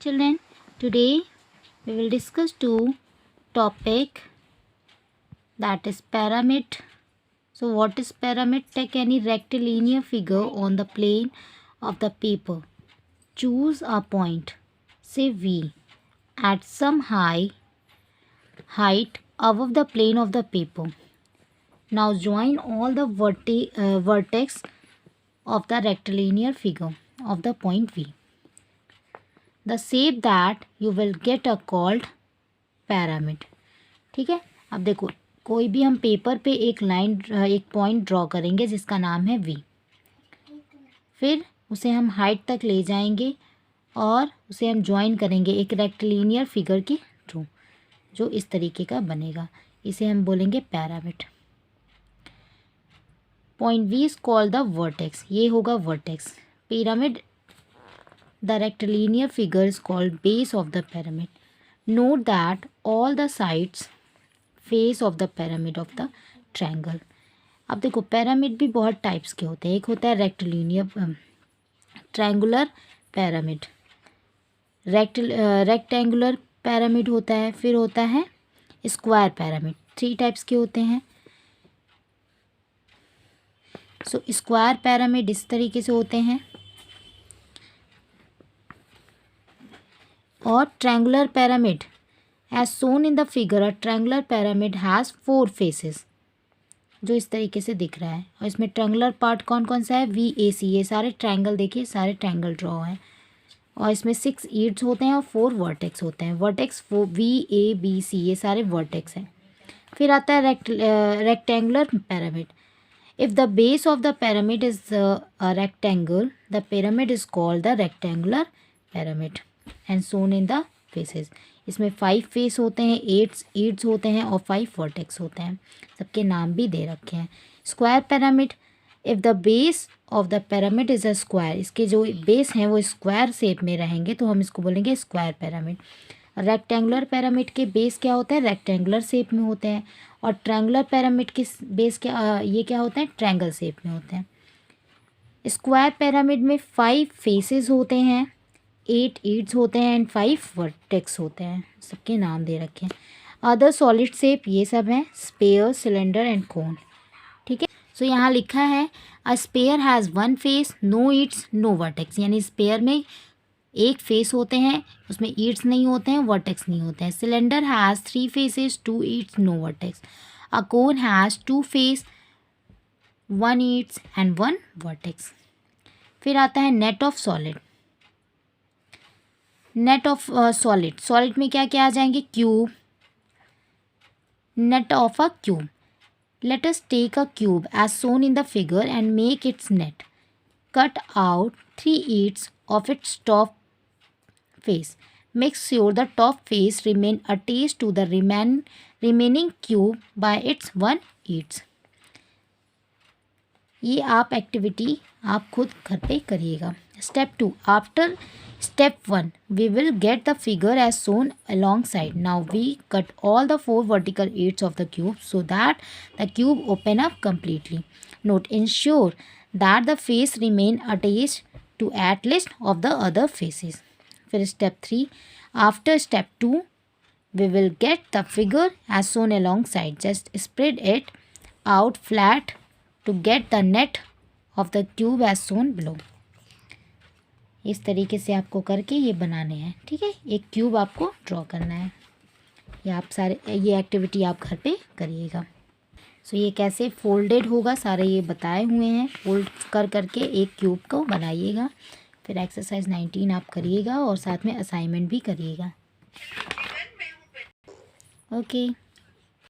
Children, today we will discuss two topic, that is pyramid. So what is pyramid? Take any rectilinear figure on the plane of the paper. Choose a point, say V, at some height above the plane of the paper. Now join all the vertex of the rectilinear figure of the point V. The shape that you will get are called pyramid. ठीक है, अब देखो कोई भी हम paper पे एक point draw करेंगे जिसका नाम है V। फिर उसे हम हाइट तक ले जाएंगे और उसे हम ज्वाइन करेंगे एक रेक्टिलिनियर फिगर के थ्रू, जो इस तरीके का बनेगा। इसे हम बोलेंगे pyramid. Point V is called the vertex. ये होगा vertex. Pyramid, the rectilinear figure is called base of the pyramid. Note that all the sides face of the pyramid of the triangle. अब देखो pyramid भी बहुत types के होते हैं। एक होता है rectilinear triangular pyramid, rectangular pyramid होता है, फिर होता है स्क्वायर pyramid। 3 टाइप्स के होते हैं। सो स्क्वायर pyramid इस तरीके से होते हैं और triangular pyramid as shown in the figure, a triangular pyramid has 4 faces, जो इस तरीके से दिख रहा है। और इसमें ट्रायंगुलर पार्ट कौन कौन सा है? VAC। ये सारे ट्रायंगल, देखिए सारे ट्रायंगल ड्रॉ हैं। और इसमें 6 ईड्स होते हैं और 4 वर्टेक्स होते हैं। वर्टेक्स VABC ये सारे वर्टेक्स हैं। फिर आता है rectangular pyramid. If the base of the pyramid is a rectangle, the pyramid is called the rectangular pyramid and shown in the faces. इसमें 5 फेस होते हैं, 8 ईड्स होते हैं और 5 वर्टेक्स होते हैं। सबके नाम भी दे रखे हैं। Square pyramid, if the base of the pyramid is a square, इसके जो बेस हैं वो स्क्वायर शेप में रहेंगे तो हम इसको बोलेंगे स्क्वायर pyramid. रेक्टेंगुलर pyramid के बेस क्या होते हैं? रेक्टेंगुलर शेप में होते हैं। और ट्रायंगुलर pyramid के बेस क्या ये क्या होते हैं? ट्रायंगल शेप में होते हैं। स्क्वायर pyramid में 5 फेसेस होते हैं, 8 ईड्स होते हैं एंड 5 वर्टेक्स होते हैं। सबके नाम दे रखे हैं। अदर सॉलिड शेप ये सब हैं, स्पेयर, सिलेंडर एंड कोन। ठीक है, सो यहाँ लिखा है a sphere has 1 face, no edges no vertex, यानी स्पेयर में एक फेस होते हैं, उसमें ईड्स नहीं होते हैं, वर्टेक्स नहीं होते हैं। Cylinder has 3 faces, 2 edges no vertex. A cone has 2 face, 1 edges and 1 vertex. फिर आता है net of solid. Net of solid, solid में क्या क्या आ जाएंगे? Cube, net of a cube. Let us take a cube as shown in the figure and make its net. Cut out 3 edges of its top face. Make sure the top face remain attached to the remaining cube by its 1 ईड्स। ये आप activity आप खुद घर पे करिएगा। Step 2, after step 1 we will get the figure as shown alongside. Now we cut all the 4 vertical ends of the cube so that the cube open up completely. Note, ensure that the face remain attached to at least of the other faces. फिर step 3, after step 2 we will get the figure as shown alongside. Just spread it out flat to get the net of the cube as shown below. इस तरीके से आपको करके ये बनाने हैं। ठीक है, एक क्यूब आपको ड्रॉ करना है। ये एक्टिविटी आप घर पे करिएगा। सो ये कैसे फोल्डेड होगा सारे ये बताए हुए हैं। फोल्ड कर करके एक क्यूब को बनाइएगा। फिर एक्सरसाइज 19 आप करिएगा और साथ में असाइनमेंट भी करिएगा। ओके।